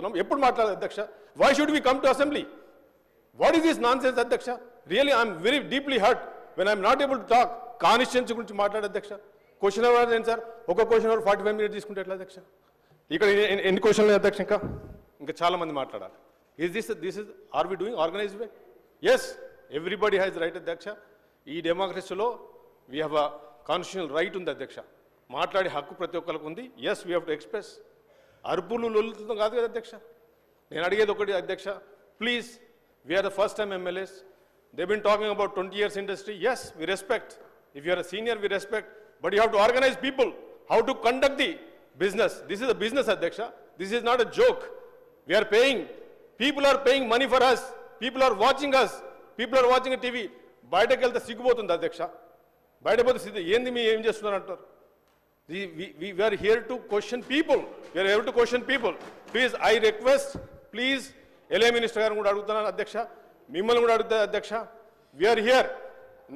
అడుగుతున్నాం. ఎప్పుడు మాట్లాడాలి అధ్యక్ష? Why should we come to assembly? What is this నాన్ సెన్స్ అధ్యక్ష? Really I'm very deeply hurt when I'm not able to talk. Constituency గురించి మాట్లాడే అధ్యక్ష. క్వశ్చన్ అవర్ ఏంటి సార్? ఒక క్వశ్చన్ అవర్ 45 minutes తీసుకుంటే ఎట్లా అధ్యక్ష? ఇక్కడ ఎన్ని క్వశ్చన్లు అధ్యక్ష? ఇంకా చాలా మంది మాట్లాడాలి. This is are we doing organised way? Yes, everybody has right అధ్యక్ష. ఈ డెమోక్రసీలో we have a constitutional right ఉంది అధ్యక్ష. మాట్లాడే హక్కు ప్రతి ఒక్కరికి ఉంది. Yes, we have to express. అరుపులు లొల్లుతుందో కాదు కదా అధ్యక్ష. నేను అడిగేది ఒకటి అధ్యక్ష, please, we're the first time MLAs. They been talking about 20 years industry. Yes, we respect. If you're a senior, we respect. But you have to organise people, how to conduct the business. This is a business అధ్యక్ష. This is not a joke. We are paying. People are paying money for us. People are watching us. People are watching a TV. బయటకు వెళ్తే సిగ్గుపోతుంది అధ్యక్ష. బయట పోతే సిగ్గు. ఏంది మీ ఏం చేస్తున్నారు అంటారు. We are here to question people. We are here to question people. Please, I request, please, LA minister గారిని కూడా అడుగుతున్నాను అధ్యక్ష, మిమ్మల్ని కూడా అడుగుతా అధ్యక్ష. We are here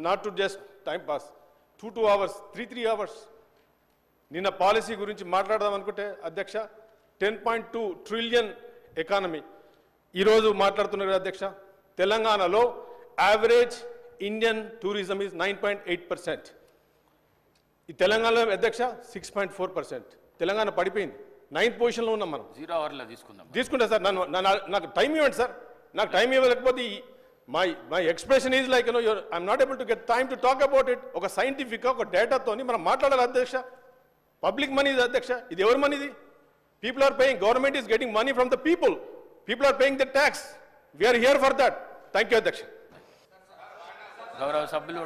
not to just time pass. 2 hours, 3 hours. నిన్న పాలసీ గురించి మాట్లాడదాం అనుకుంటే అధ్యక్ష, 10.2 trillion ఎకానమీ ఈరోజు మాట్లాడుతున్నారు అధ్యక్ష. తెలంగాణలో యావరేజ్ ఇండియన్ టూరిజం ఈజ్ 9.8%. ఈ తెలంగాణలో అధ్యక్ష 6.4%. తెలంగాణ పడిపోయింది. 9th పొజిషన్లో ఉన్నాం మనం. 0 hourలో తీసుకుంటా సార్. నాకు టైం ఇవ్వండి సార్. నాకు టైం ఇవ్వలేకపోతే my expression is like I'm not able to get time to talk about it. ఒక సైంటిఫిక్గా ఒక డేటాతోని మనం మాట్లాడాలి అధ్యక్ష. పబ్లిక్ మనీ ఇది అధ్యక్ష. ఇది ఎవరి మనీ? ఇది people are paying. Government is getting money from the people. People are paying the tax. We are here for that. Thank you అధ్యక్ష. గౌరవ సభ్యులు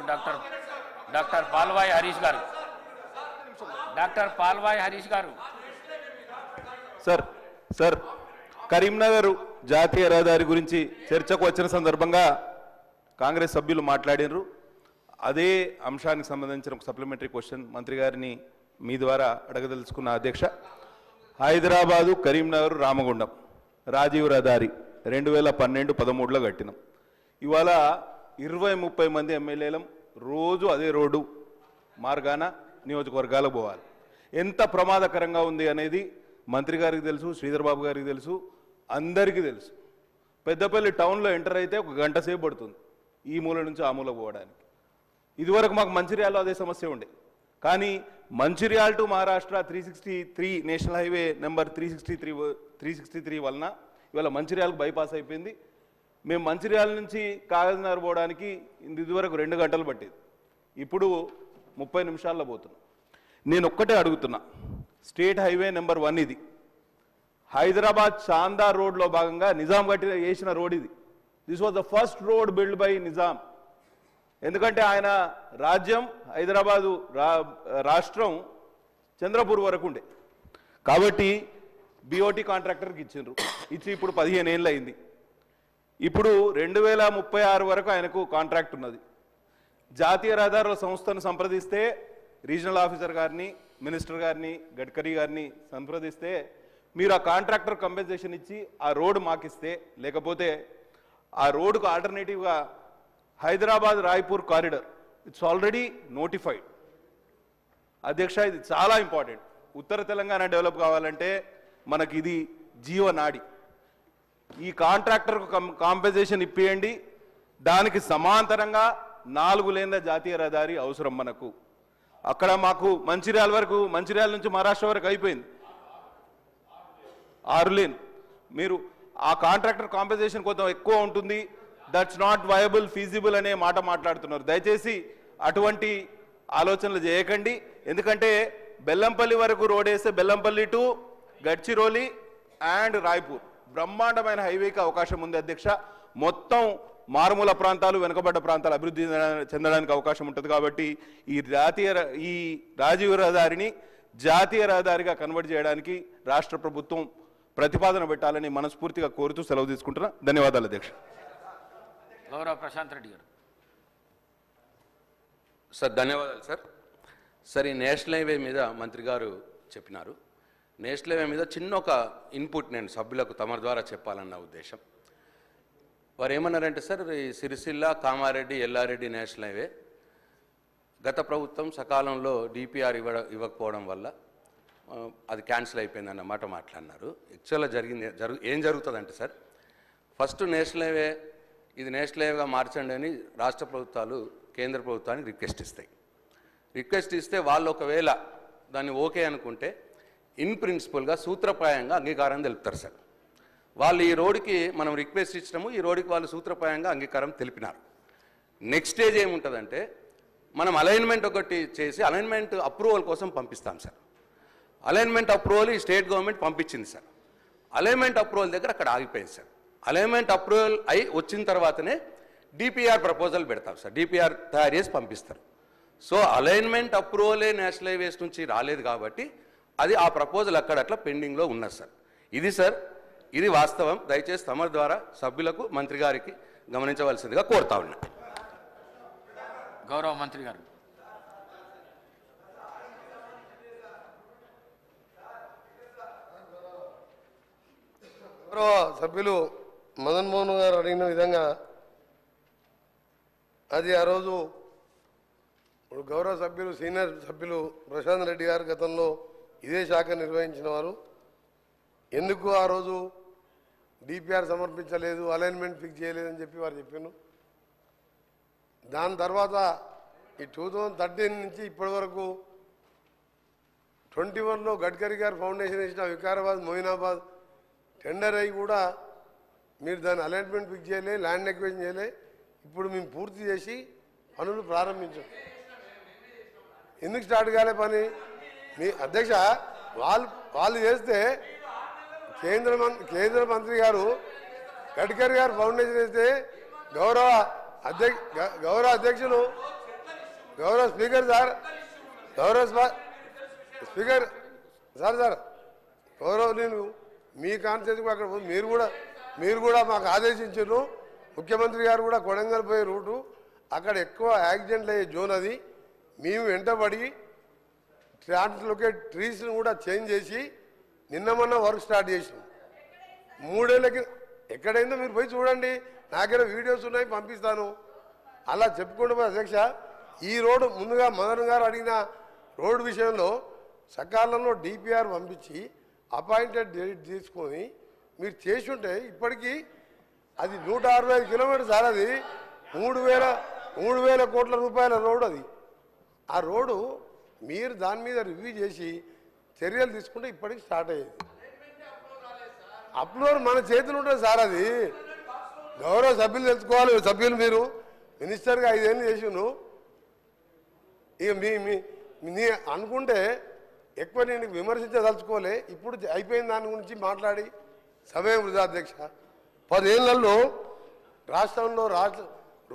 డాక్టర్ పాల్వాయి హరీష్ గారు. డాక్టర్ పాల్వాయి హరీష్ గారు. సార్ కరీంనగర్ జాతీయ రహదారి గురించి చర్చకు వచ్చిన సందర్భంగా కాంగ్రెస్ సభ్యులు మాట్లాడినారు. అదే అంశానికి సంబంధించిన ఒక సప్లిమెంటరీ క్వశ్చన్ మంత్రి గారిని మీ ద్వారా అడగదలుచుకున్న అధ్యక్ష. హైదరాబాదు కరీంనగర్ రామగుండం రాజీవ్ రహదారి 2012-13లో కట్టినాం. ఇవాళ 20-30 మంది ఎమ్మెల్యేలం రోజు అదే రోడ్డు మార్గాన నియోజకవర్గాలకు పోవాలి. ఎంత ప్రమాదకరంగా ఉంది అనేది మంత్రి గారికి తెలుసు, శ్రీధర్ బాబు గారికి తెలుసు, అందరికీ తెలుసు. పెద్దపల్లి టౌన్లో ఎంటర్ అయితే 1 గంట సేపు పడుతుంది ఈ మూల నుంచి ఆ మూల పోవడానికి. ఇదివరకు మాకు మంచిర్యాలలో అదే సమస్య ఉండే. కానీ Mancherial to Maharashtra 363 national highway number 363 వలన ఇవాళ మంచిర్యాలకు బైపాస్ అయిపోయింది. మేము మంచిర్యాల నుంచి కాగజ్నగర్ పోవడానికి ఇదివరకు 2 గంటలు పట్టేది. ఇప్పుడు 30 నిమిషాల్లో పోతున్నాం. నేను ఒక్కటే అడుగుతున్నా, స్టేట్ హైవే నెంబర్ 1 ఇది. హైదరాబాద్ చాందార్ రోడ్లో భాగంగా నిజాం వేసిన రోడ్ ఇది. This was the first road build by Nizam. ఎందుకంటే ఆయన రాజ్యం హైదరాబాదు రాష్ట్రం చంద్రపూర్ వరకు ఉండే కాబట్టి బిఓటి కాంట్రాక్టర్కి ఇచ్చి ఇప్పుడు 15 ఏళ్ళు అయింది. ఇప్పుడు 2036 వరకు ఆయనకు కాంట్రాక్ట్ ఉన్నది. జాతీయ రహదారుల సంస్థను సంప్రదిస్తే రీజనల్ ఆఫీసర్ గారిని, మినిస్టర్ గారిని, గడ్కరీ గారిని సంప్రదిస్తే మీరు ఆ కాంట్రాక్టర్ కంపెన్సేషన్ ఇచ్చి ఆ రోడ్డు మాకిస్తే, లేకపోతే ఆ రోడ్డుకు ఆల్టర్నేటివ్గా Hyderabad Raipur corridor it's already notified. అధ్యక్ష, ఇది చాలా ఇంపార్టెంట్. ఉత్తర తెలంగాణ డెవలప్ కావాలంటే మనకి ఇది జీవనాడి. ఈ కాంట్రాక్టర్కు కాంపెన్సేషన్ ఇప్పియండి. దానికి సమాంతరంగా 4 లేన్ల జాతీయ రహదారి అవసరం మనకు. అక్కడ మాకు మంచిర్యాల వరకు, మంచిర్యాల నుంచి మహారాష్ట్ర వరకు అయిపోయింది 6 లేన్. మీరు ఆ కాంట్రాక్టర్ కాంపెన్సేషన్ కొంచెం ఎక్కువ ఉంటుంది, దట్స్ నాట్ వయబుల్, ఫీజిబుల్ అనే మాట మాట్లాడుతున్నారు. దయచేసి అటువంటి ఆలోచనలు చేయకండి. ఎందుకంటే బెల్లంపల్లి వరకు రోడ్ వేస్తే బెల్లంపల్లి టు గడ్చిరోలి అండ్ రాయ్పూర్ బ్రహ్మాండమైన హైవేకి అవకాశం ఉంది అధ్యక్ష. మొత్తం మారుమూల ప్రాంతాలు, వెనుకబడ్డ ప్రాంతాలు అభివృద్ధి చెందడానికి అవకాశం ఉంటుంది. కాబట్టి ఈ రాజీవ్ రహదారిని జాతీయ రహదారిగా కన్వర్ట్ చేయడానికి రాష్ట్ర ప్రభుత్వం ప్రతిపాదన పెట్టాలని మనస్ఫూర్తిగా కోరుతూ సెలవు తీసుకుంటున్నా. ధన్యవాదాలు అధ్యక్ష. గౌరవ ప్రశాంత్ రెడ్డి గారు. సార్ ధన్యవాదాలు సార్. ఈ నేషనల్ హైవే మీద మంత్రి గారు చెప్పినారు. నేషనల్ హైవే మీద చిన్న ఒక ఇన్పుట్ నేను సభ్యులకు తమ ద్వారా చెప్పాలన్న ఉద్దేశం. వారు ఏమన్నారంటే సార్, ఈ సిరిసిల్ల కామారెడ్డి ఎల్లారెడ్డి నేషనల్ హైవే గత ప్రభుత్వం సకాలంలో డిపిఆర్ ఇవ్వకపోవడం వల్ల అది క్యాన్సిల్ అయిపోయింది అన్నమాట మాట్లాడినారు. యాక్చువల్గా ఏం జరుగుతుందంటే సార్, ఫస్ట్ నేషనల్ హైవే ఇది నేషనల్ హైవేగా మార్చండి అని రాష్ట్ర ప్రభుత్వాలు కేంద్ర ప్రభుత్వానికి రిక్వెస్ట్ ఇస్తాయి. రిక్వెస్ట్ ఇస్తే వాళ్ళు ఒకవేళ దాన్ని ఓకే అనుకుంటే ఇన్ ప్రిన్సిపల్గా సూత్రప్రాయంగా అంగీకారం తెలుపుతారు సార్. వాళ్ళు ఈ రోడ్డుకి మనం రిక్వెస్ట్ ఇచ్చినాము, ఈ రోడ్డుకి వాళ్ళు సూత్రప్రాయంగా అంగీకారం తెలిపినారు. నెక్స్ట్ స్టేజ్ ఏముంటుందంటే మనం అలైన్మెంట్ ఒకటి చేసి అలైన్మెంట్ అప్రూవల్ కోసం పంపిస్తాం సార్. అలైన్మెంట్ అప్రూవల్ ఈ స్టేట్ గవర్నమెంట్ పంపించింది సార్. అలైన్మెంట్ అప్రూవల్ దగ్గర అక్కడ ఆగిపోయింది సార్. అలైన్మెంట్ అప్రూవల్ అయి వచ్చిన తర్వాతనే డిపిఆర్ ప్రపోజల్ పెడతాం సార్. డిపిఆర్ తయారు చేసి పంపిస్తారు. సో అలైన్మెంట్ అప్రూవలే నేషనల్ హైవేస్ నుంచి రాలేదు కాబట్టి అది ఆ ప్రపోజల్ అక్కడట్లా పెండింగ్లో ఉన్నది సార్. ఇది సార్, ఇది వాస్తవం. దయచేసి తమరి ద్వారా సభ్యులకు మంత్రి గారికి గమనించవలసిందిగా కోరుతా ఉన్నా. గౌరవ మంత్రి గారు. గౌరవ సభ్యులు మదన్ మోహన్ గారు అడిగిన విధంగా అది ఆ రోజు గౌరవ సభ్యులు సీనియర్ సభ్యులు ప్రశాంత్ రెడ్డి గారు గతంలో ఇదే శాఖ నిర్వహించిన వారు ఎందుకు ఆ రోజు డిపిఆర్ సమర్పించలేదు, అలైన్మెంట్ ఫిక్స్ చేయలేదని చెప్పి వారు చెప్పాను. దాని తర్వాత ఈ 2013 నుంచి ఇప్పటి వరకు 21లో గడ్కరీ గారు ఫౌండేషన్ ఇచ్చిన వికారాబాద్ మొయినాబాద్ టెండర్ అయ్యి కూడా మీరు దాని అలైన్మెంట్ ఫిక్స్ చేయలే, ల్యాండ్ ఎక్వేషన్ చేయలే. ఇప్పుడు మేము పూర్తి చేసి పనులు ప్రారంభించాం. ఎందుకు స్టార్ట్ కాలే పని? మీ అధ్యక్ష వాళ్ళు చేస్తే కేంద్ర మంత్రి గారు గడ్కరీ గారు ఫౌండేషన్ వేస్తే గౌరవ అధ్యక్షులు గౌరవ స్పీకర్ సార్ స్పీకర్ సార్ గౌరవ నేను మీ కాన్స్టిట్యూన్సీ అక్కడ మీరు కూడా మాకు ఆదేశించారు. ముఖ్యమంత్రి గారు కూడా కొడంగల్ పోయే రూటు అక్కడ ఎక్కువ యాక్సిడెంట్లు అయ్యే జోన్ అది. మేము వెంటబడి ట్రాన్స్లోకేట్ ట్రీస్ని కూడా చేంజ్ చేసి నిన్న మొన్న వర్క్ స్టార్ట్ చేసినాం. 3 ఏళ్ళకి ఎక్కడైందో మీరు పోయి చూడండి, నా దగ్గర వీడియోస్ ఉన్నాయి పంపిస్తాను. అలా చెప్పుకుంటూ పోయి అధ్యక్ష ఈ రోడ్డు ముందుగా మదన్ గారు అడిగిన రోడ్డు విషయంలో సకాలంలో డిపిఆర్ పంపించి అపాయింటెడ్ డేట్ తీసుకొని మీరు చేసి ఉంటే ఇప్పటికీ అది 165 కిలోమీటర్స్ సార్. అది 3,000 కోట్ల రూపాయల రోడ్డు అది. ఆ రోడ్డు మీరు దాని మీద రివ్యూ చేసి చర్యలు తీసుకుంటే ఇప్పటికి స్టార్ట్ అయ్యేది. అప్లోడ్ మన చేతులు ఉంటుంది సార్. అది గౌరవ సభ్యులు తెలుసుకోవాలి. సభ్యులు మీరు మినిస్టర్గా 5 ఏళ్ళు చేసిను. ఇక మీ అనుకుంటే ఎక్కువ నేను విమర్శించదలుచుకోలే. ఇప్పుడు అయిపోయిన దాని గురించి మాట్లాడి సమయం వృధా అధ్యక్ష. 10 ఏళ్లలో రాష్ట్రంలో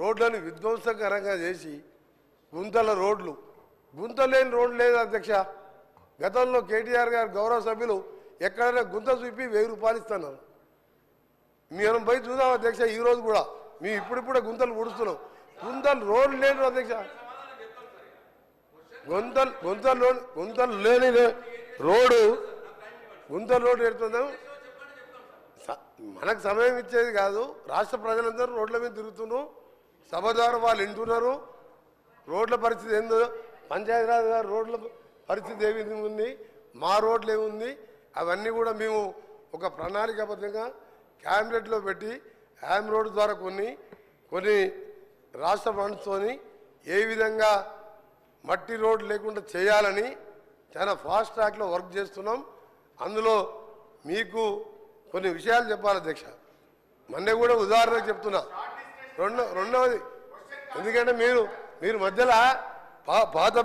రోడ్లను విధ్వంసకరంగా చేసి గుంతలేని రోడ్లు లేదు అధ్యక్ష. గతంలో కేటీఆర్ గారు గౌరవ సభ్యులు ఎక్కడైనా గుంత చూపి 1000 రూపాయలు ఇస్తున్నారు. మేము పోయి చూద్దాం అధ్యక్ష. ఈరోజు కూడా మేము ఇప్పుడిప్పుడే గుంతలు ఊడుస్తున్నాం. రోడ్లు లేని అధ్యక్ష. గుంతలు లేని రోడ్డు పెడుతున్నాం. మనకు సమయం ఇచ్చేది కాదు. రాష్ట్ర ప్రజలందరూ రోడ్ల మీద తిరుగుతున్నాం. సభ ద్వారా వాళ్ళు వింటున్నారు. రోడ్ల పరిస్థితి ఏందో, పంచాయతీరాజ్ గారు రోడ్ల పరిస్థితి ఏ విధంగా ఉంది, మా రోడ్లు ఏముంది, అవన్నీ కూడా మేము ఒక ప్రణాళికాబద్ధంగా క్యాబినెట్లో పెట్టి హ్యామ్ రోడ్డు ద్వారా కొన్ని రాష్ట్ర ఫండ్స్తోని ఏ విధంగా మట్టి రోడ్డు లేకుండా చేయాలని చాలా ఫాస్ట్ ట్రాక్లో వర్క్ చేస్తున్నాం. అందులో మీకు కొన్ని విషయాలు చెప్పాలి అధ్యక్ష. మొన్నే కూడా ఉదాహరణకు చెప్తున్నా. రెండవది ఎందుకంటే మీరు మధ్యలో పాత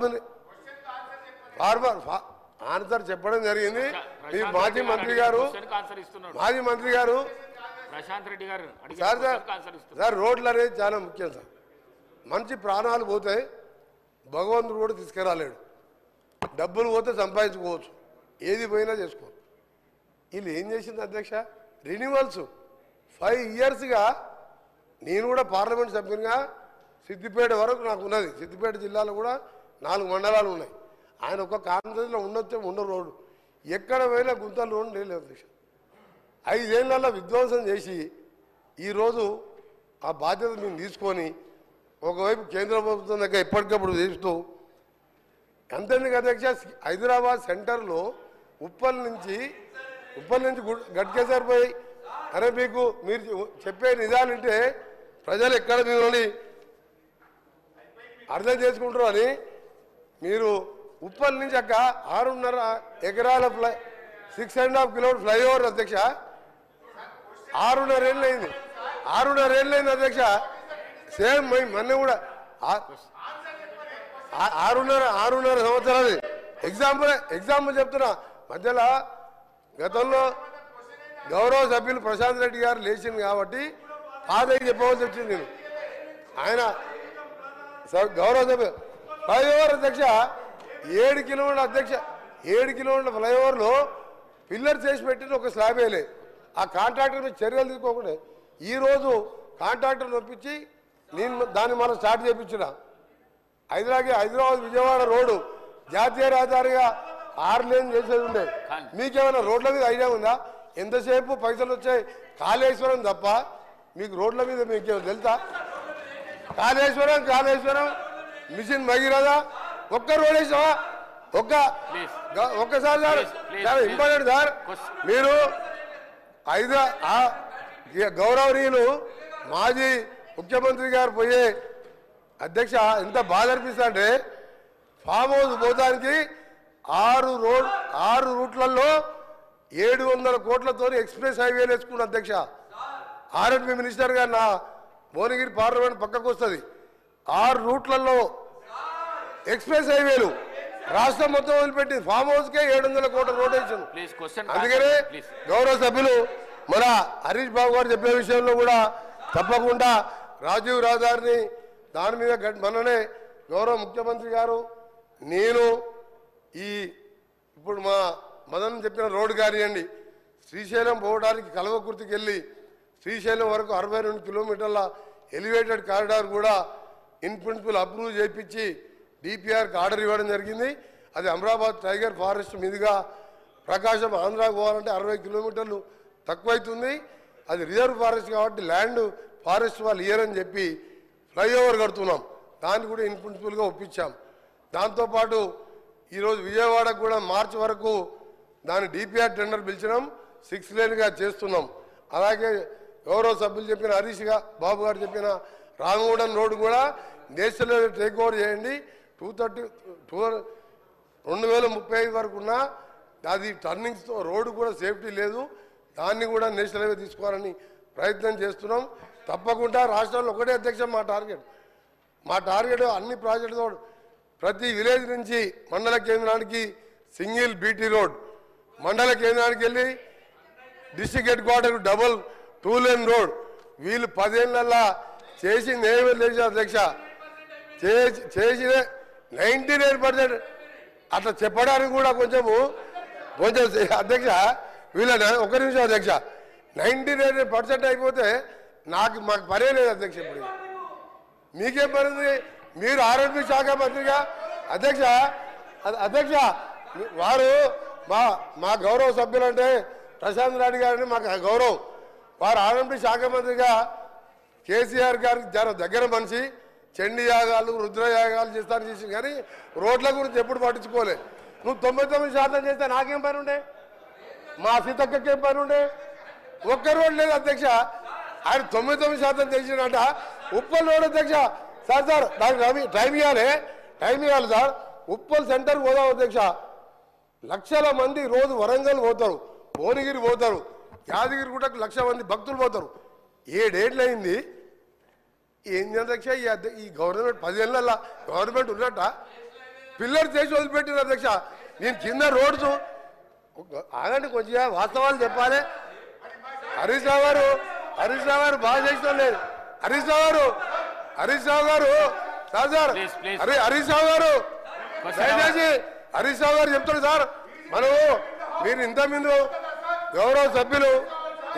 ఆన్సర్ చెప్పడం జరిగింది. మీ మాజీ మంత్రి గారు ప్రశాంత్ రెడ్డి గారు సార్ రోడ్లు అనేది చాలా ముఖ్యం సార్. మంచి ప్రాణాలు పోతాయి, భగవంతుడు కూడా తీసుకురాలేడు. డబ్బులు పోతే సంపాదించుకోవచ్చు, ఏది పోయినా చేసుకోవచ్చు. వీళ్ళు ఏం చేసింది అధ్యక్ష? రెన్యువల్స్ 5 ఇయర్స్గా నేను కూడా పార్లమెంట్ సభ్యునిగా సిద్దిపేట వరకు నాకు ఉన్నది. సిద్దిపేట జిల్లాలో కూడా 4 మండలాలు ఉన్నాయి. ఆయన ఒక కాన్ఫరెన్స్లో ఉన్న రోడ్డు ఎక్కడ పోయినా గుంతల రోడ్డు లేదు అధ్యక్ష. 5 ఏళ్లలో విధ్వంసం చేసి ఈరోజు ఆ బాధ్యత మేము తీసుకొని ఒకవైపు కేంద్ర ప్రభుత్వం దగ్గర ఎప్పటికప్పుడు చేస్తూ అంతేందుకు అధ్యక్ష హైదరాబాద్ సెంటర్లో ఉప్పల్ నుంచి గట్కేసర్ పోయి అరే మీకు మీరు చెప్పే నిజాలంటే ప్రజలు ఎక్కడ మిమ్మల్ని అర్థం చేసుకుంటారు అని మీరు ఉప్పల్ నుంచి అక్క 6.5 ఎకరాల 6.5 కిలోమీటర్ ఫ్లైఓవర్ అధ్యక్ష 6.5 ఏళ్ళు అయింది 6.5 ఏళ్ళు అయింది అధ్యక్ష సేమ్ మొన్న కూడా 6.5 సంవత్సరాలు ఎగ్జాంపుల్ చెప్తున్నా మధ్యలో గతంలో గౌరవ సభ్యులు ప్రశాంత్ రెడ్డి గారు లేచింది కాబట్టి పాదయ్య చెప్పవలసి వచ్చింది నేను ఆయన గౌరవ సభ్యులు ఫ్లైఓవర్ అధ్యక్ష 7 కిలోమీటర్ల అధ్యక్ష 7 కిలోమీటర్ల ఫ్లైఓవర్లో పిల్లర్ చేసి పెట్టిన ఒక స్లాబ్ వేయలే ఆ కాంట్రాక్టర్ మీద చర్యలు తీసుకోకుండా ఈరోజు కాంట్రాక్టర్ ఒప్పించి నేను దాన్ని మనం స్టార్ట్ చేయించిన హైదరాబాద్ విజయవాడ రోడ్డు జాతీయ రహదారిగా 6 లేన్ చేసేది ఉండే మీకేమైనా రోడ్ల మీద ఐడియా ఉందా ఎంతసేపు పైసలు వచ్చాయి కాళేశ్వరం తప్ప మీకు రోడ్ల మీద మీకేమో తెలుసా కాళేశ్వరం మిషన్ భగీరథ ఒక్క రోడ్ వేసావా ఒక్కసారి సార్ చాలా ఇంపార్టెంట్ సార్ మీరు గౌరవనీయులు మాజీ ముఖ్యమంత్రి గారు పోయే అధ్యక్ష ఎంత బాధ అనిపిస్తా అంటే ఫామ్ హౌస్ పోతానికి 6 రూట్లలో 700 కోట్లతో ఎక్స్ప్రెస్ హైవేలు వేసుకున్న అధ్యక్ష ఆర్ఎండ్బి మినిస్టర్ గారు నా భువనగిరి పార్లమెంట్ పక్కకు వస్తుంది 6 రూట్లలో ఎక్స్ప్రెస్ హైవేలు రాష్ట్రం మొత్తం వదిలిపెట్టి ఫామ్ హౌస్ కే 700 కోట్ల రోడ్ వేసాను అందుకనే గౌరవ సభ్యులు మన హరీష్ బాబు గారు చెప్పే విషయంలో కూడా తప్పకుండా రాజీవ్ రహదారిని దాని మీద మననే గౌరవ ముఖ్యమంత్రి గారు నేను ఇప్పుడు మా మదన్ చెప్పిన రోడ్డు కానివ్వండి శ్రీశైలం పోవడానికి కల్వకుర్తికి వెళ్ళి శ్రీశైలం వరకు 62 కిలోమీటర్ల ఎలివేటెడ్ కారిడార్ కూడా ఇన్ ప్రిన్సిపల్ అప్రూవ్ చేయించి డిపిఆర్కి ఆర్డర్ ఇవ్వడం జరిగింది అది అమరాబాద్ టైగర్ ఫారెస్ట్ మీదుగా ప్రకాశం ఆంధ్రాకు పోవాలంటే 60 కిలోమీటర్లు తక్కువైతుంది అది రిజర్వ్ ఫారెస్ట్ కాబట్టి ల్యాండ్ ఫారెస్ట్ వాళ్ళు ఇయ్యరని చెప్పి ఫ్లైఓవర్ కడుతున్నాం దాన్ని కూడా ఇన్ ప్రిన్సిపల్గా ఒప్పించాం దాంతోపాటు ఈరోజు విజయవాడకు కూడా మార్చి వరకు దాని డిపిఆర్ టెండర్ పిలిచినాం 6 లేన్గా చేస్తున్నాం అలాగే గౌరవ సభ్యులు చెప్పిన హరీష్ బాబు గారు చెప్పిన రామగూడెం రోడ్డు కూడా నేషనల్ టేక్ ఓవర్ చేయండి 2035 వరకు ఉన్న అది టర్నింగ్స్తో రోడ్డు కూడా సేఫ్టీ లేదు దాన్ని కూడా నేషనల్ హైవే తీసుకోవాలని ప్రయత్నం చేస్తున్నాం తప్పకుండా రాష్ట్రంలో ఒకటే అధ్యక్ష మా టార్గెట్ అన్ని ప్రాజెక్టుతో ప్రతి విలేజ్ నుంచి మండల కేంద్రానికి సింగిల్ బీటీ రోడ్ మండల కేంద్రానికి వెళ్ళి district head quarter double 2 lane road వీళ్ళు 10 ఏళ్ళల్లా చేసింది ఏమీ లేదు అధ్యక్ష చేసిన 99% అట్లా చెప్పడానికి కూడా కొంచెం అధ్యక్ష వీళ్ళ ఒక నిమిషం అధ్యక్ష 99% అయిపోతే మాకు పనే లేదు అధ్యక్ష ఇప్పుడు మీకేం పని మీరు ఆరోగ్య శాఖ మంత్రిగా అధ్యక్ష వారు మా గౌరవ సభ్యులంటే ప్రశాంత్ రెడ్డి గారిని మాకు గౌరవం వారు ఆరోగ్య శాఖ మంత్రిగా కేసీఆర్ గారికి దగ్గర మనిషి చండీ యాగాలు రుద్రయాగాలు చేస్తాను చేసి కానీ రోడ్ల గురించి ఎప్పుడు పట్టించుకోలే నువ్వు 99% చేస్తే నాకేం పని ఉండే మా సీతక్కకేం పని ఉండే ఒక్క రోడ్ లేదు అధ్యక్ష ఆయన 99% చేసినట ఉప్పల్ రోడ్ అధ్యక్ష సార్ దానికి టైం ఇవ్వాలి సార్ ఉప్పల్ సెంటర్ పోదాం అధ్యక్ష లక్షల మంది రోజు వరంగల్ పోతారు భువనగిరి పోతారు యాదగిరి కూడా 1,00,000 మంది భక్తులు పోతారు 7 ఏళ్ళు అయింది ఏంది అధ్యక్ష ఈ గవర్నమెంట్ 10 ఏళ్ళ గవర్నమెంట్ ఉన్నట్ట పిల్లర్ చేసి వదిలిపెట్టిన అధ్యక్ష నేను కింద రోడ్స్ ఆగండి కొంచెం వాస్తవాలు చెప్పాలి హరీష్ రావు గారు బాగా చేసిన లేదు హరీష్ రావు గారు సార్ హరీష్ రావు గారు దయచేసి హరీష్ రావు గారు చెప్తాడు సార్ మీరు ఇంతకుముందు గౌరవ సభ్యులు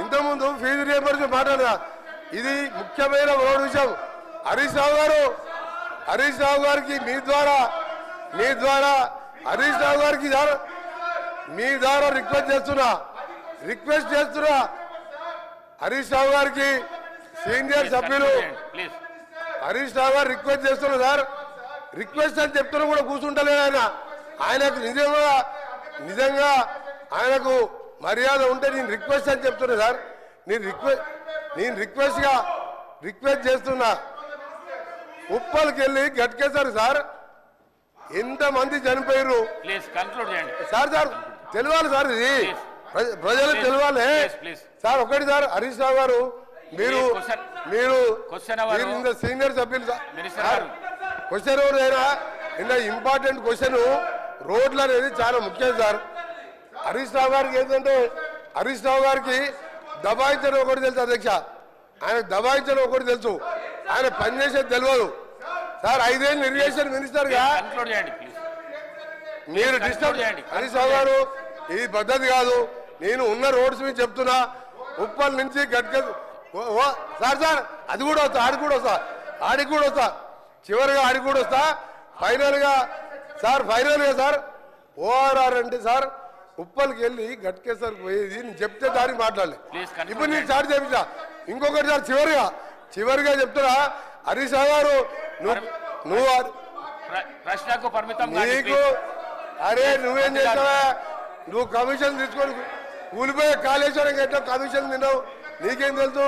ఇంతకుముందు ఫీజు రియంబర్స్మెంట్ మాట్లాడదా ఇది ముఖ్యమైన విషయం హరీష్ రావు గారికి మీ ద్వారా హరీష్ రావు గారికి మీ ద్వారా రిక్వెస్ట్ చేస్తున్నా హరీష్ రావు గారికి సీనియర్ సభ్యులు హరీష్ రావు గారు రిక్వెస్ట్ చేస్తున్నా సార్ రిక్వెస్ట్ అని చెప్తున్నా కూడా కూర్చుంటలేదు ఆయనకు నిజంగా ఆయనకు మర్యాద ఉంటే నేను రిక్వెస్ట్ అని చెప్తున్నా సార్. నేను రిక్వెస్ట్ చేస్తున్నా. ఉప్పల్కి వెళ్ళి గట్కేశారు సార్, ఎంతమంది చనిపోయారు ప్లీజ్ కంక్లూడ్ చేయండి. సార్. తెలియాలి సార్, ఇది ప్రజలకు తెలియాలి సార్. ఒకటి సార్, హరీష్ రావు గారు మీరు సీనియర్ సభ్యులు సార్. క్వశ్చన్ ఎవరైనా ఇంత ఇంపార్టెంట్ క్వశ్చన్ రోడ్లు అనేది చాలా ముఖ్యం సార్. హరీష్ రావు గారికి ఏంటంటే, హరీష్ రావు గారికి దబాయించడం ఒకటి తెలుసు అధ్యక్ష, ఆయన దబాయించడం ఒకటి తెలుసు, ఆయన పనిచేసేది తెలియదు సార్. 5 ఏళ్ళు ఇరిగేషన్ మినిస్టర్ గా మీరు డిస్టర్బ్ హరీష్ రావు గారు, ఇది పద్ధతి కాదు. నేను ఉన్న రోడ్స్ మీద చెప్తున్నా, ఉప్పల్ నుంచి సార్ అది కూడా వస్తా, ఆడికి కూడా వస్తా, చివరిగా ఆడికి కూడా వస్తా. ఫైనల్ గా సార్ ఓఆర్ఆర్ అంటే సార్ ఉప్పల్కి వెళ్ళి గట్కేసరికి పోయేది నేను చెప్తే దానికి మాట్లాడలే. ఇప్పుడు నేను స్టార్ట్ చేయించా. ఇంకొకటి సార్ చివరిగా చెప్తున్నా, హరీష్ రావు గారు నువ్వు ప్రశ్నకు పరిమితం నీకు అరే నువ్వేం చేస్తావా, నువ్వు కమిషన్ తీసుకొని కూలిపోయే కాళేశ్వరం ఎట్లా కమిషన్ తిన్నావు, నీకేం తెలుసు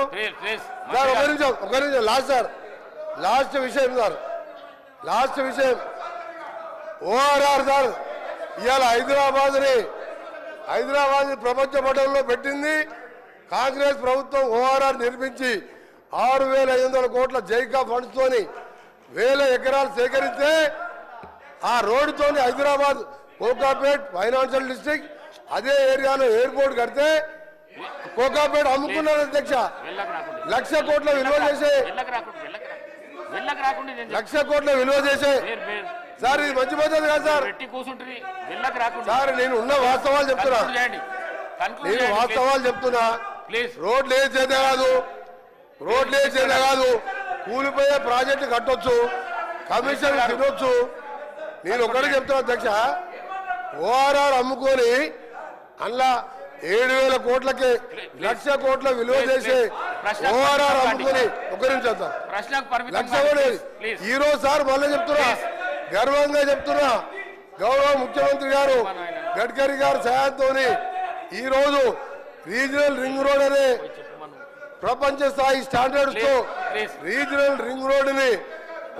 సార్. ఒక నిమిషం లాస్ట్ సార్, లాస్ట్ విషయం ఓఆర్ఆర్ సార్. ఇవాళ హైదరాబాద్ ప్రపంచ పటంలో పెట్టింది కాంగ్రెస్ ప్రభుత్వం. ఓఆర్ఆర్ నిర్మించి 6,500 కోట్ల జైకా ఫండ్స్ తోని 1000 ఎకరాలు సేకరిస్తే ఆ రోడ్డుతోని హైదరాబాద్ కోకాపేట్ ఫైనాన్షియల్ డిస్ట్రిక్ట్ అదే ఏరియాలో ఎయిర్పోర్ట్ కడితే కోకాపేట్ అమ్ముకున్నారు అధ్యక్ష. 1,00,000 కోట్ల విలువ చేసే సార్, ఇది మంచి పద్ధతి కాదు సార్. సార్ నేను ఉన్న వాస్తవాలు చెప్తున్నా, రోడ్లు ఏ చేత కాదు, కూలిపోయే ప్రాజెక్టు కట్టొచ్చు, కమిషన్ తినొచ్చు. నేను ఒకటి చెప్తున్నా అధ్యక్ష, ఓఆర్ఆర్ అమ్ముకొని అందులో 7,000 కోట్లకి 1,00,000 కోట్ల విలువ చేసే ఓఆర్ఆర్ అమ్ముకొని ఈ రోజు సార్ మళ్ళీ చెప్తున్నా, గర్వంగా చెప్తున్నా, గౌరవ ముఖ్యమంత్రి గారు గడ్కరీ గారు సహాయంతో ఈ రోజు రీజనల్ రింగ్ రోడ్ అనే ప్రపంచ స్థాయి స్టాండర్డ్స్ తో రీజనల్ రింగ్ రోడ్ ని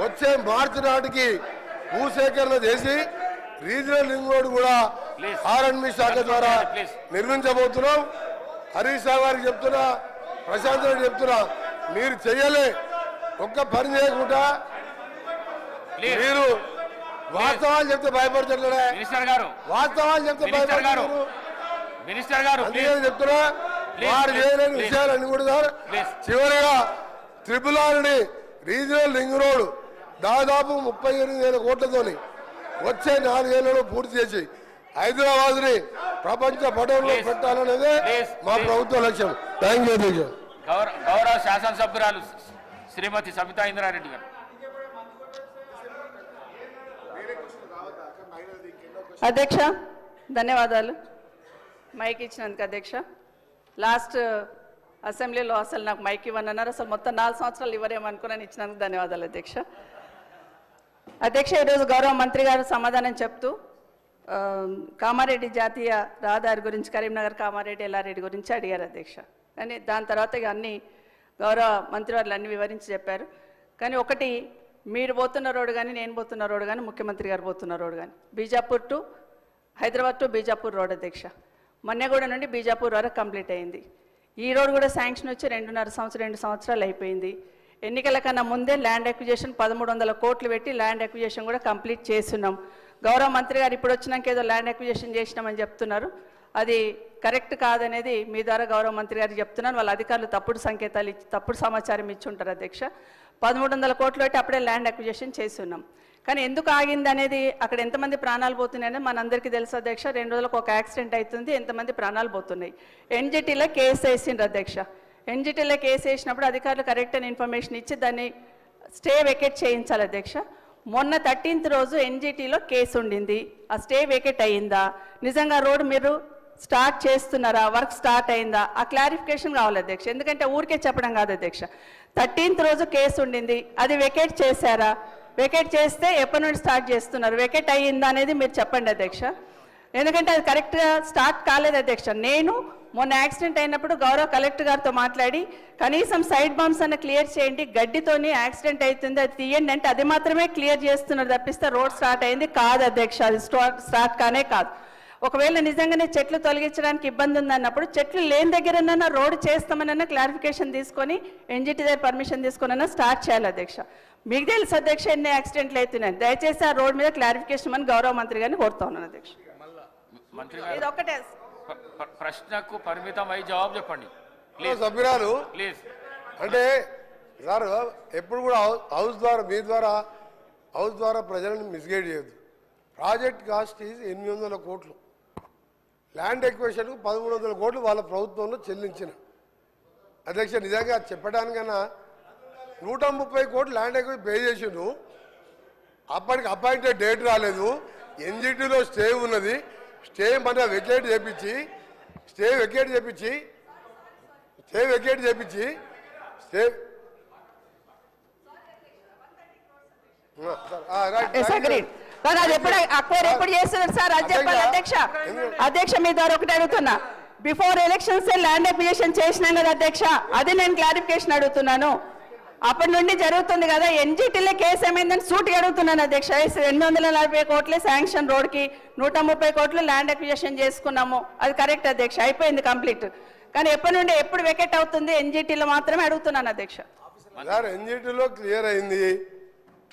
వచ్చే మార్చి నాటికి భూసేకరణ చేసి రీజనల్ రింగ్ రోడ్ కూడా ఆర్ఎండ్బి శాఖ ద్వారా నిర్మించబోతున్నాం. హరీష్ రావు గారికి చెప్తున్నా, ప్రశాంత్ రెడ్డి చెప్తున్నా, మీరు చెయ్యలే ఒక్క పని చేయకుండా మీరు వాస్తవాలు చెప్తే భయపడుతున్నాడే, వాస్తవాలు చెప్తే భయపడుతున్నారు అందుకని చెప్తున్నా. వారు చేయలేని విషయాలన్నీ కూడా సార్. చివరిగా RRR రీజనల్ రింగ్ రోడ్ దాదాపు 38,000 కోట్లతోని వచ్చే 4 ఏళ్లలో పూర్తి చేసి హైదరాబాద్ ని ప్రపంచ పటంలో పెట్టాలనేదే మా ప్రభుత్వ లక్ష్యం. Thank you. గౌరవ శాసనసభ్యురాలు శ్రీమతి సబితా ఇంద్రారెడ్డి గారు. అధ్యక్ష ధన్యవాదాలు మైక్ ఇచ్చినందుకు. అధ్యక్ష లాస్ట్ అసెంబ్లీలో అసలు నాకు మైక్ ఇవ్వనన్నారు, అసలు మొత్తం 4 సంవత్సరాలు ఇవ్వరేమనుకున్నాను, ఇచ్చినందుకు ధన్యవాదాలు అధ్యక్ష. ఈరోజు గౌరవ మంత్రి గారు సమాధానం చెప్తూ కామారెడ్డి జాతీయ రహదారి గురించి, కరీంనగర్ కామారెడ్డి ఎల్లారెడ్డి గురించి అడిగారు అధ్యక్ష. కానీ దాని తర్వాత ఇక అన్ని గౌరవ మంత్రివర్యులు అన్ని వివరించి చెప్పారు. కానీ ఒకటి, మీరు పోతున్న రోడ్డు కానీ, నేను పోతున్న రోడ్డు కానీ, ముఖ్యమంత్రి గారు పోతున్న రోడ్డు కానీ Bijapur to Hyderabad to Bijapur road అధ్యక్ష. మన్నెగూడ నుండి బీజాపూర్ వరకు కంప్లీట్ అయింది. ఈ రోడ్ కూడా శాంక్షన్ వచ్చి 2 సంవత్సరాలు అయిపోయింది. ఎన్నికల కన్నా ముందే ల్యాండ్ అక్విజిషన్ 1,300 కోట్లు పెట్టి ల్యాండ్ అక్విజిషన్ కూడా కంప్లీట్ చేస్తున్నాం. గౌరవ మంత్రి గారు ఇప్పుడు వచ్చినాక ఏదో ల్యాండ్ అక్విజిషన్ చేసినామని చెప్తున్నారు, అది కరెక్ట్ కాదనేది మీ ద్వారా గౌరవ మంత్రి గారికి చెప్తున్నాను. వాళ్ళ అధికారులు తప్పుడు సంకేతాలు ఇచ్చి తప్పుడు సమాచారం ఇచ్చి ఉంటారు అధ్యక్ష. 1,300 కోట్లు పెట్టి అప్పుడే ల్యాండ్ అక్విజిషన్ చేస్తున్నాం. కానీ ఎందుకు ఆగింది అనేది, అక్కడ ఎంతమంది ప్రాణాలు పోతున్నాయని మనందరికీ తెలుసు అధ్యక్ష. 2 రోజులకు ఒక యాక్సిడెంట్ అవుతుంది, ఎంతమంది ప్రాణాలు పోతున్నాయి. ఎన్జిటీలో కేసు వేసిండ్రు అధ్యక్ష. ఎన్జిటీలో కేసు వేసినప్పుడు అధికారులు కరెక్ట్ అయిన ఇన్ఫర్మేషన్ ఇచ్చి దాన్ని స్టే వెకేట్ చేయించాలి అధ్యక్ష. మొన్న 13th రోజు ఎన్జిటీలో కేసు ఉండింది, ఆ స్టే వెకేట్ అయ్యిందా, నిజంగా రోడ్ మీరు స్టార్ట్ చేస్తున్నారా, వర్క్ స్టార్ట్ అయిందా, ఆ క్లారిఫికేషన్ కావాలి అధ్యక్ష. ఎందుకంటే ఊరికే చెప్పడం కాదు అధ్యక్ష. 13th రోజు కేసు ఉండింది, అది వెకేట్ చేశారా, వెకేట్ చేస్తే ఎప్పటి నుండి స్టార్ట్ చేస్తున్నారు, వెకేట్ అయ్యిందా అనేది మీరు చెప్పండి అధ్యక్ష. ఎందుకంటే అది కరెక్ట్గా స్టార్ట్ కాలేదు అధ్యక్ష. నేను మొన్న యాక్సిడెంట్ అయినప్పుడు గౌరవ కలెక్టర్ గారితో మాట్లాడి కనీసం సైడ్ బాంబ్స్ అన్న క్లియర్ చేయండి, గడ్డితోని యాక్సిడెంట్ అవుతుంది అది తీయండి అంటే అది మాత్రమే క్లియర్ చేస్తున్నారు తప్పిస్తే రోడ్ స్టార్ట్ అయింది కాదు అధ్యక్ష. అది స్టార్ట్ కానే కాదు. ఒకవేళ నిజంగానే చెట్లు తొలగించడానికి ఇబ్బంది ఉందన్నప్పుడు చెట్లు లేని దగ్గరన్నా రోడ్డు చేస్తామనన్నా క్లారిఫికేషన్ తీసుకొని ఎన్జిటి దగ్గర పర్మిషన్ తీసుకున్నా స్టార్ట్ చేయాలి అధ్యక్ష. మీకు తెలుసు అధ్యక్ష ఎన్ని యాక్సిడెంట్లు అవుతున్నాయి. దయచేసి ఆ రోడ్ మీద క్లారిఫికేషన్ అని గౌరవ మంత్రి గారిని కోరుతా ఉన్నాను అధ్యక్ష. మంత్రి ఇది గారు ఒక్కటే ప్రశ్నకు పరిమితం అయి జవాబు చెప్పండి ప్లీజ్ సభ్యురాలు ప్లీజ్. అంటే సార్ ఎప్పుడు కూడా హౌస్ ద్వారా మీ ద్వారా హౌస్ ద్వారా ప్రజలను మిస్గైడ్ చేయొద్దు. ప్రాజెక్ట్ కాస్ట్ ఈజ్ 800 కోట్లు, ల్యాండ్ ఎక్విజిషన్కు 1300 కోట్లు వాళ్ళ ప్రభుత్వంలో చెల్లించిన అధ్యక్ష. నిజంగా చెప్పడానికన్నా 130 కోట్లు ల్యాండ్ ఎక్విజిషన్ పే చేసిండు. అప్పటికి అపాయింటెడ్ డేట్ రాలేదు. ఎన్జిటీలో స్టే ఉన్నది. స్టే మన వెకేట్ చేపించి స్టే అది ఎప్పుడు అక్వైర్ ఎప్పుడు చేస్తున్నారు సార్ అది చెప్పాలి అధ్యక్ష. అధ్యక్ష మీ ద్వారా ఒకటి అడుగుతున్నా, బిఫోర్ ఎలక్షన్స్ ల్యాండ్ అక్విజిషన్ చేసినాం కదా అధ్యక్ష, అది నేను క్లారిఫికేషన్ అడుగుతున్నాను. అప్పటి నుండి జరుగుతుంది కదా, ఎన్జిటీలో కేసు ఏమైందని సూటిగా అడుగుతున్నాను అధ్యక్ష. 840 కోట్లే శాంక్షన్ రోడ్కి, 130 కోట్లు ల్యాండ్ అక్విజిషన్ చేసుకున్నాము, అది కరెక్ట్ అధ్యక్ష, అయిపోయింది కంప్లీట్. కానీ ఎప్పటి నుండి ఎప్పుడు వెకెట్ అవుతుంది ఎన్జిటీలో మాత్రమే అడుగుతున్నాను అధ్యక్ష. సార్ ఎన్జిటీలో క్లియర్ అయింది.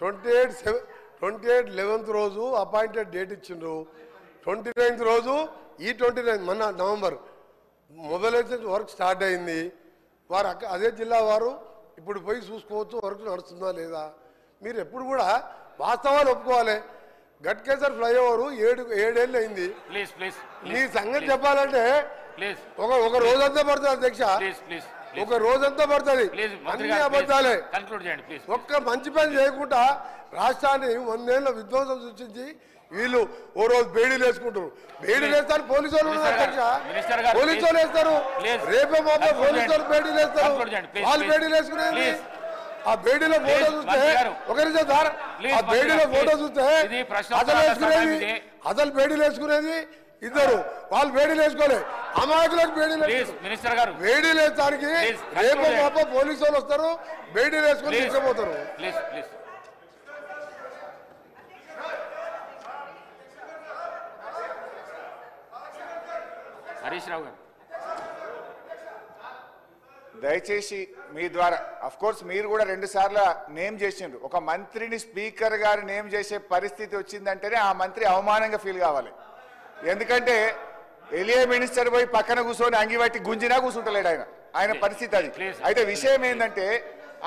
28/11 రోజు అపాయింటెడ్ డేట్ ఇచ్చిండ్రు. 29th రోజు ఈ 29 మొన్న నవంబర్ మొబైలైజేషన్ వర్క్ స్టార్ట్ అయింది. వారు అదే జిల్లా వారు ఇప్పుడు పోయి చూసుకోవచ్చు వర్క్ నడుస్తుందా లేదా. మీరు ఎప్పుడు కూడా వాస్తవాలు ఒప్పుకోవాలి. గట్కేసర్ ఫ్లైఓవర్ 7 ఏళ్ళు అయింది. మీ సంగతి చెప్పాలంటే ఒక రోజంతా పడుతుంది అధ్యక్ష, ఒక రోజంతా పడుతుంది. అన్ని అబద్ధాలే. ఒక్క మంచి పని చేయకుండా రాష్ట్రాన్ని 100 ఏళ్ళ విధ్వంసం సృష్టించి వీళ్ళు ఓ రోజు బేడీలు వేసుకుంటారు. బేడీలు వేస్తారు పోలీసు వాళ్ళు అధ్యక్ష, పోలీసు వాళ్ళు వేస్తారు. రేపే మాపే పోలీసు వాళ్ళు బేడీలు వేస్తారు. వాళ్ళు బేడీలు వేసుకునేది ఆ బేడీలో ఫోటో చూస్తే ఒకరితో సార్ ఆ బేడీలో ఫోటో చూస్తే అసలు బేడీలు వేసుకునేది ఇద్దరు, వాళ్ళు బేడీలు వేసుకోలేదు. అమాయకులకు బేడీలు బేడీలు వేస్తానికి రేపు మాప పోలీసు వాళ్ళు వస్తారు, బేడీలు వేసుకొని తీసుకుపోతారు. హరీష్ రావు గారు దయచేసి మీ ద్వారా అఫ్ కోర్స్ మీరు కూడా 2 సార్లు నేమ్ చేసిండ్రు. ఒక మంత్రిని స్పీకర్ గారు నేమ్ చేసే పరిస్థితి వచ్చిందంటేనే ఆ మంత్రి అవమానంగా ఫీల్ కావాలి. ఎందుకంటే ఎలియా మినిస్టర్ పోయి పక్కన కూర్చొని అంగిబట్టి గుంజినా కూర్చుంటలేడు ఆయన పరిస్థితి అది. అయితే విషయం ఏంటంటే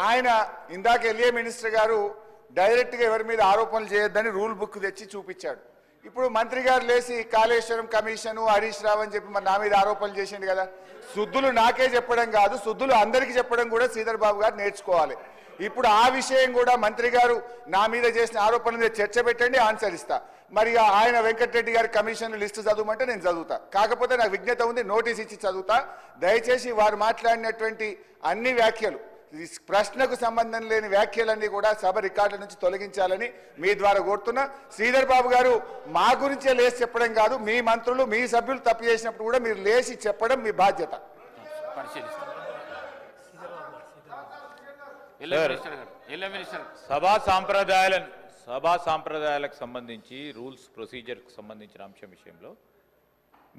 ఆయన ఇందాక ఎలియా మినిస్టర్ గారు డైరెక్ట్గా ఎవరి మీద ఆరోపణలు చేయొద్దని రూల్ బుక్ తెచ్చి చూపించాడు. ఇప్పుడు మంత్రి గారు లేచి కాళేశ్వరం కమిషను హరీష్ రావు అని చెప్పి మరి నా మీద ఆరోపణలు చేసిండు కదా. శుద్ధులు నాకే చెప్పడం కాదు, శుద్ధులు అందరికీ చెప్పడం కూడా శ్రీధర్ బాబు గారు నేర్చుకోవాలి. ఇప్పుడు ఆ విషయం కూడా మంత్రి గారు నా మీద చేసిన ఆరోపణల మీద చర్చ పెట్టండి, ఆన్సర్ ఇస్తా. మరి ఆయన వెంకటరెడ్డి గారి కమిషన్ లిస్టు చదవమంటే నేను చదువుతా. కాకపోతే నాకు విజ్ఞత ఉంది, నోటీస్ ఇచ్చి చదువుతా. దయచేసి వారు మాట్లాడినటువంటి అన్ని వ్యాఖ్యలు, ప్రశ్నకు సంబంధం లేని వ్యాఖ్యలన్నీ కూడా సభ రికార్డుల నుంచి తొలగించాలని మీ ద్వారా కోరుతున్నా. శ్రీధర్ బాబు గారు మా గురించే లేచి చెప్పడం కాదు, మీ మంత్రులు మీ సభ్యులు తప్పు చేసినప్పుడు కూడా మీరు లేచి చెప్పడం మీ బాధ్యత. సభా సాంప్రదాయాలకు సంబంధించి రూల్స్ ప్రొసీజర్కి సంబంధించిన అంశం విషయంలో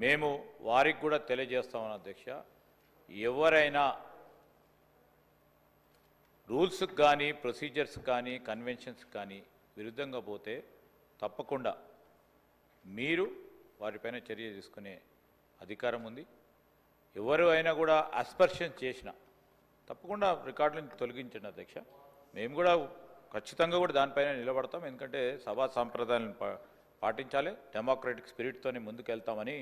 మేము వారికి కూడా తెలియజేస్తామని అధ్యక్ష, ఎవరైనా రూల్స్కి కానీ ప్రొసీజర్స్ కానీ కన్వెన్షన్స్ కానీ విరుద్ధంగా పోతే తప్పకుండా మీరు వారిపైన చర్య తీసుకునే అధికారం ఉంది. ఎవరు అయినా కూడా అస్పర్షన్ చేసినా తప్పకుండా రికార్డులను తొలగించండి అధ్యక్ష. మేము కూడా ఖచ్చితంగా కూడా దానిపైన నిలబడతాం. ఎందుకంటే సభా సాంప్రదాయాలను పాటించాలి, డెమోక్రటిక్ స్పిరిట్తోనే ముందుకు వెళ్తామని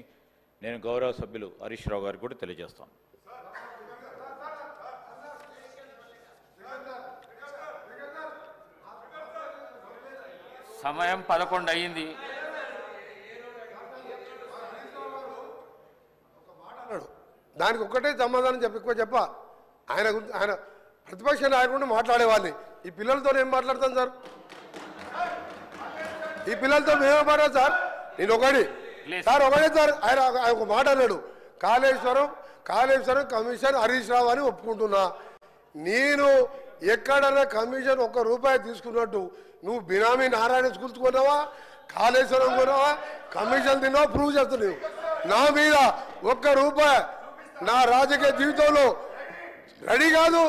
నేను గౌరవ సభ్యులు హరీష్ రావు గారికి కూడా తెలియజేస్తాను. సమయం 11 అయ్యింది. దానికి ఒక్కటే సమాధానం ఎక్కువ ఆయన ప్రతిపక్ష నాయకుడు మాట్లాడేవాళ్ళని ఈ పిల్లలతో ఏం మాట్లాడతాను సార్? ఈ పిల్లలతో మేమే మాట్లాడు సార్. నేను ఒకటి సార్ ఒకటే సార్ ఆయన ఒక మాట అన్నాడు, కాళేశ్వరం కమిషన్ హరీష్ రావు అని ఒప్పుకుంటున్నా. నేను ఎక్కడన్నా కమిషన్ ₹1 తీసుకున్నట్టు నువ్వు బినామీ నారాయణ స్కూల్స్ కొన్నావా, కాళేశ్వరం కొన్నావా, కమిషన్ తిన్నావా ప్రూవ్ చేస్తున్నావు. నా మీద ₹1 నా రాజకీయ జీవితంలో రెడీ కాదు.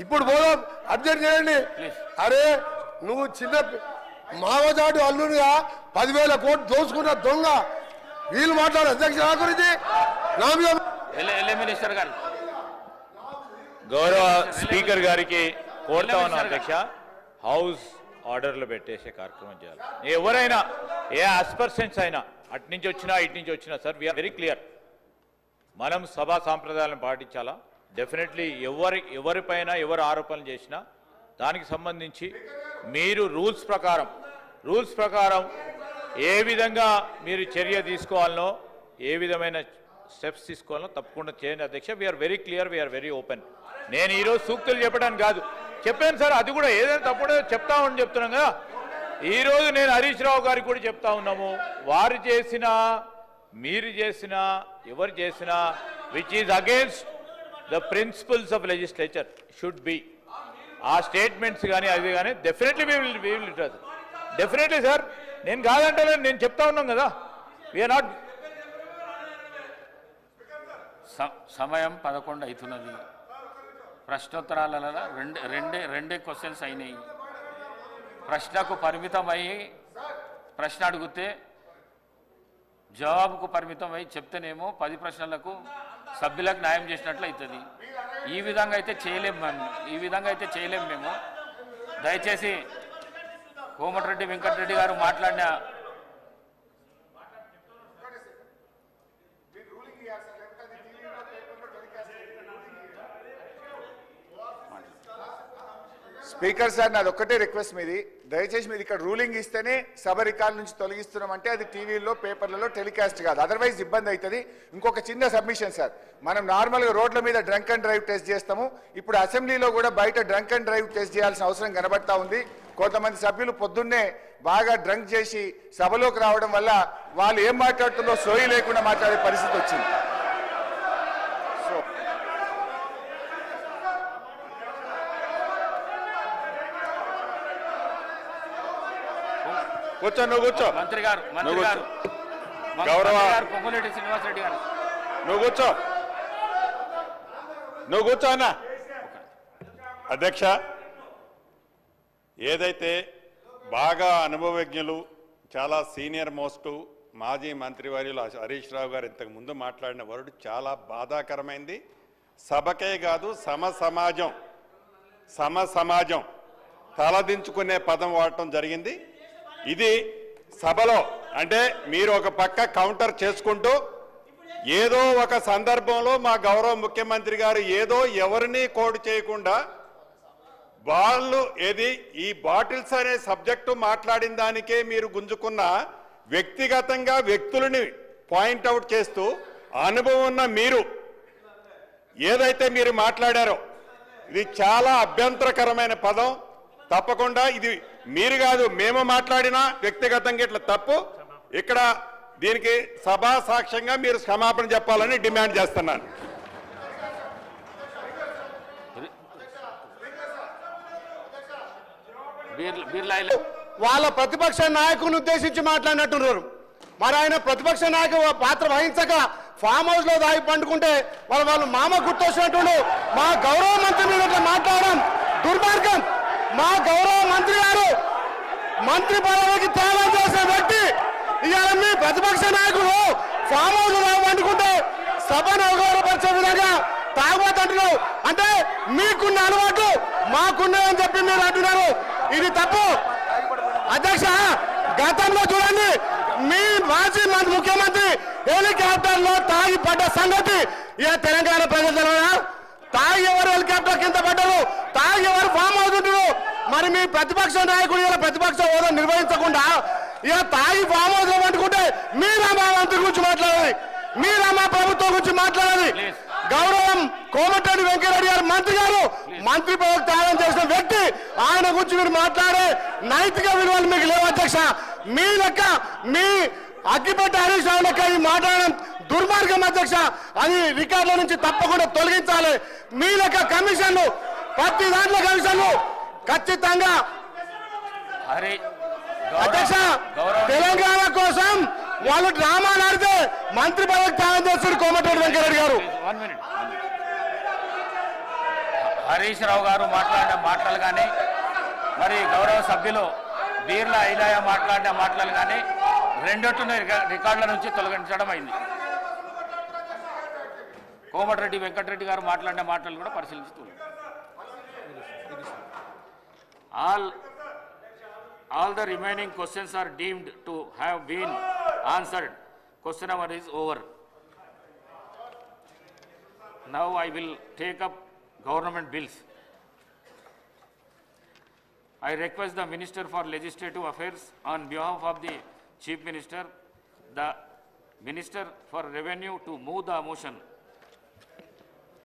ఇప్పుడు పోదాం, అర్జెంట్ చేయండి. అరే నువ్వు చిన్న మావజాటు అల్లునిగా 10,000 కోట్లు దోసుకున్న దొంగ. వీళ్ళు మాట్లాడు అధ్యక్ష నా గురించి నా మీద. మినిస్టర్ గారు, గౌరవ స్పీకర్ గారికి కోరుతా ఉన్నాం అధ్యక్ష, హౌస్ ఆర్డర్లు పెట్టేసే కార్యక్రమం చేయాలి. ఎవరైనా ఏ ఆస్పర్సెన్స్ అయినా అటు నుంచి వచ్చినా ఇటు నుంచి వచ్చినా సార్ వీఆర్ వెరీ క్లియర్. మనం సభా సాంప్రదాయాలను పాటించాలా. డెఫినెట్లీ ఎవరిపైన ఎవరు ఆరోపణలు చేసినా దానికి సంబంధించి మీరు రూల్స్ ప్రకారం ఏ విధంగా మీరు చర్య తీసుకోవాలనో, ఏ విధమైన స్టెప్స్ తీసుకోవాలనో తప్పకుండా చేయండి అధ్యక్ష. We are very clear, we are very open. నేను ఈరోజు సూక్తులు చెప్పడానికి కాదు, చెప్పాను సార్, అది కూడా ఏదైనా తప్పుడో చెప్తామని చెప్తున్నాం కదా. ఈరోజు నేను హరీష్ రావు గారికి కూడా చెప్తా ఉన్నాము, వారు చేసిన మీరు చేసిన ఎవరు చేసినా which is against the principles of legislature should be, ఆ స్టేట్మెంట్స్ కానీ అది కానీ definitely we will definitely sir. నేను కాదంటే నేను చెప్తా ఉన్నాం కదా. We are not. సమయం 11 అవుతున్నది. ప్రశ్నోత్తరాలలో రెండే క్వశ్చన్స్ అయినాయి. ప్రశ్నకు పరిమితమై ప్రశ్న అడిగితే జవాబుకు పరిమితమై చెప్తేనేమో 10 ప్రశ్నలకు సభ్యులకు న్యాయం చేసినట్లు అవుతుంది. ఈ విధంగా అయితే చేయలేము మేము. దయచేసి కోమటిరెడ్డి వెంకటరెడ్డి గారు మాట్లాడిన స్పీకర్ సార్, నాది ఒక్కటే రిక్వెస్ట్ మీది, దయచేసి మీరు ఇక్కడ రూలింగ్ ఇస్తేనే సభ రికార్డు నుంచి తొలగిస్తున్నామంటే అది టీవీలో పేపర్లలో టెలికాస్ట్ కాదు, అదర్వైజ్ ఇబ్బంది అవుతుంది. ఇంకొక చిన్న సబ్మిషన్ సార్, మనం నార్మల్గా రోడ్ల మీద డ్రంక్ అండ్ డ్రైవ్ టెస్ట్ చేస్తాము, ఇప్పుడు అసెంబ్లీలో కూడా బయట డ్రంక్ అండ్ డ్రైవ్ టెస్ట్ చేయాల్సిన అవసరం కనబడతా ఉంది. కొంతమంది సభ్యులు పొద్దున్నే బాగా డ్రంక్ చేసి సభలోకి రావడం వల్ల వాళ్ళు ఏం మాట్లాడుతుందో సోయి లేకుండా మాట్లాడే పరిస్థితి వచ్చింది. కూర్చో, నువ్వు కూర్చో. మంత్రి గారు గౌరవ పొంగులేటి శ్రీనివాసరెడ్డి గారు నువ్వు కూర్చో అన్న. అధ్యక్ష, ఏదైతే బాగా అనుభవజ్ఞులు చాలా సీనియర్ మోస్ట్ మాజీ మంత్రివర్యులు హరీష్ రావు గారు ఇంతకు ముందు మాట్లాడిన వర్డ్ చాలా బాధాకరమైంది. సభకే కాదు సమాజం తలదించుకునే పదం వాడటం జరిగింది. ఇది సభలో అంటే మీరు ఒక పక్క కౌంటర్ చేసుకుంటూ ఏదో ఒక సందర్భంలో మా గౌరవ ముఖ్యమంత్రి గారు ఏదో ఎవరిని కోడ్ చేయకుండా వాళ్ళు ఈ బాటిల్స్ అనే సబ్జెక్టు మాట్లాడిన దానికే మీరు గుంజుకున్న వ్యక్తిగతంగా వ్యక్తులని పాయింట్అవుట్ చేస్తూ అనుభవం ఉన్న మీరు ఏదైతే మీరు మాట్లాడారో ఇది చాలా అభ్యంతరకరమైన పదం. తప్పకుండా ఇది మీరు కాదు మేము మాట్లాడినా వ్యక్తిగతంగా ఇట్లా తప్పు. ఇక్కడ దీనికి సభా సాక్ష్యంగా మీరు క్షమాపణ చెప్పాలని డిమాండ్ చేస్తున్నాను. వాళ్ళ ప్రతిపక్ష నాయకుని ఉద్దేశించి మాట్లాడినట్టున్నారు. మరి ఆయన ప్రతిపక్ష నాయకు పాత్ర వహించక ఫామ్ హౌస్ లో దాగి పండుకుంటే వాళ్ళు మామ గుర్తొచ్చినట్టు మా గౌరవ మంత్రి మీద మాట్లాడడం దుర్మార్గం. మా గౌరవ మంత్రి గారు మంత్రి పదవికి త్యాగం చేసిన వ్యక్తి ఇవాళ మీ ప్రతిపక్ష నాయకుడు ఫామ్ హౌస్ లో పండుకుంటే సభను అవగౌరవపరిచే విధంగా తాగబోతుంటున్నావు అంటే మీకున్న అలవాటు మాకున్నాయని చెప్పి మీరు అంటున్నారు. ఇది తప్పు. అధ్యక్ష, గతంలో చూడండి మీ మాజీ ముఖ్యమంత్రి హెలికాప్టర్ లో తాగి పడ్డ సంగతి తెలంగాణ ప్రజలు తెలియదా? తాగి ఎవరు హెలికాప్టర్ కింద పడ్డారు, తాగి ఎవరు ఫామ్ అవుతుంటారు. మరి మీ ప్రతిపక్ష నాయకుడు ఇలా ప్రతిపక్ష హోదా నిర్వహించకుండా ఇక తాగి ఫామ్ హౌస్ లో పట్టుకుంటే మీరా మా మంత్రి గురించి మాట్లాడాలి, మీరా మా ప్రభుత్వం గురించి మాట్లాడాలి. గౌరవం కోమటిరెడ్డి వెంకటరెడ్డి గారు మంత్రి గారు మంత్రి పదవికి త్యాగం చేసిన వ్యక్తి, ఆయన గురించి మీరు మాట్లాడే నైతిక విలువలు మీకు లేవు అధ్యక్ష. మీ లెక్క మీ అగ్గిపెట్టి హరీష్ రావు లెక్క ఈ మాట్లాడడం దుర్మార్గం అధ్యక్ష. అది రికార్డుల నుంచి తప్పకుండా తొలగించాలి. మీ లెక్క కమిషన్లు ప్రతి దాంట్లో కమిషన్లు ఖచ్చితంగా అధ్యక్ష తెలంగాణ కోసం వాళ్ళు డ్రామాలు ఆడితే మంత్రి పదవికి త్యాగం చేస్తారు కోమటిరెడ్డి వెంకటరెడ్డి గారు. హరీష్ రావు గారు మాట్లాడిన మాటలు కానీ మరి గౌరవ సభ్యులు బీర్ల ఐలయ్య మాట్లాడిన మాటలు కానీ రెండొట్టున రికార్డుల నుంచి తొలగించడం అయింది. కోమటిరెడ్డి వెంకటరెడ్డి గారు మాట్లాడిన మాటలు కూడా పరిశీలించుతుంది. All the remaining questions are deemed to have been answered. Question hour is over. Now I will take up government bills. I request the Minister for Legislative Affairs on behalf of the Chief Minister, the Minister for Revenue to move the motion